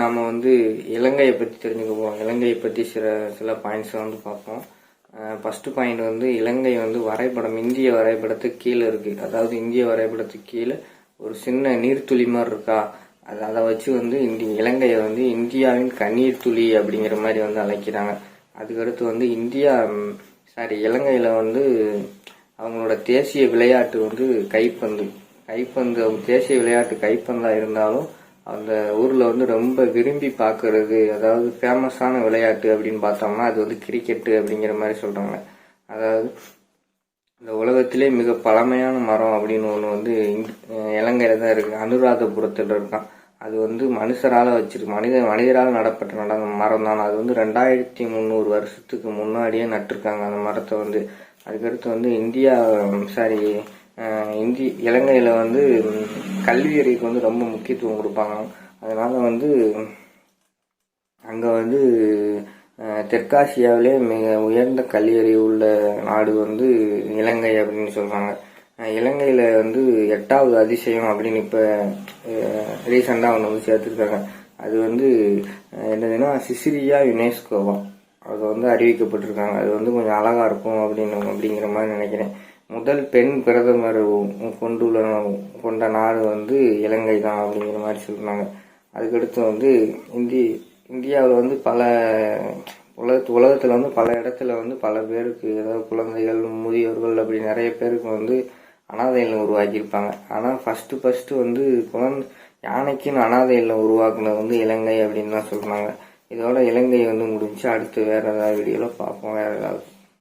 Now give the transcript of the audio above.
நாம இலங்கையை பற்றி தெரிஞ்சுக்க போகிறோம். இலங்கையை பற்றி சில பாயிண்ட்ஸை பார்ப்போம். ஃபர்ஸ்ட் பாயிண்ட் இலங்கை வரைபடம் இந்திய வரைபடத்துக்கு கீழே இருக்கு. அதாவது இந்திய வரைபடத்துக்கு கீழே ஒரு சின்ன நீர்த்துளி மாதிரி இருக்கா, அதை வச்சு இலங்கையை இந்தியாவின் கண்ணீர் துளி அப்படிங்கிற மாதிரி அழைக்கிறாங்க. அதுக்கடுத்து இலங்கையில அவங்களோட தேசிய விளையாட்டு கைப்பந்து. தேசிய விளையாட்டு கைப்பந்தா இருந்தாலும் அந்த ஊர்ல ரொம்ப விரும்பி பார்க்கறது, அதாவது ஃபேமஸான விளையாட்டு அப்படின்னு பார்த்தோம்னா அது கிரிக்கெட்டு அப்படிங்கிற மாதிரி சொல்றாங்க. அதாவது இந்த உலகத்திலே மிக பழமையான மரம் அப்படின்னு ஒன்று இலங்கையில தான் இருக்கு. அனுராதபுரத்தில் இருக்கான். அது மனுஷரால மனிதரால் நடப்பட்ட மரம் தான். அது 2300 வருஷத்துக்கு முன்னாடியே நட்டிருக்காங்க அந்த மரத்தை. அதுக்கடுத்து இலங்கையில கல்வியறிவுக்கு ரொம்ப முக்கியத்துவம் கொடுப்பாங்க. அதனால அங்க தெற்காசியாவிலே மிக உயர்ந்த கல்வியறிவு உள்ள நாடு இலங்கை அப்படின்னு சொல்றாங்க. இலங்கையில 8வது அதிசயம் அப்படின்னு இப்ப ரீசெண்டா சேர்த்திருக்காங்க. அது என்னதுன்னா சிசிலியா யுனெஸ்கோவா அது அறிவிக்கப்பட்டிருக்காங்க. அது கொஞ்சம் அழகா இருக்கும் அப்படிங்கிற மாதிரி நினைக்கிறேன். முதல் பெண் பிரதமர் கொண்ட நாடு இலங்கை தான் அப்படிங்கிற மாதிரி சொல்றாங்க. அதுக்கடுத்து இந்தியாவில் பல உலகத்துல பல இடத்துல பல பேருக்கு, அதாவது குழந்தைகள், முதியோர்கள், அப்படி நிறைய பேருக்கு அனாதை இல்லம் உருவாக்கியிருப்பாங்க. ஆனா ஃபர்ஸ்ட் யானைக்குன்னு அனாதை இல்லம் உருவாக்குனது இலங்கை அப்படின்னு தான் சொல்றாங்க. இதோட இலங்கை முடிஞ்சு அடுத்து வேற ஏதாவது வீடியோல பார்ப்போம். வேற ஏதாவது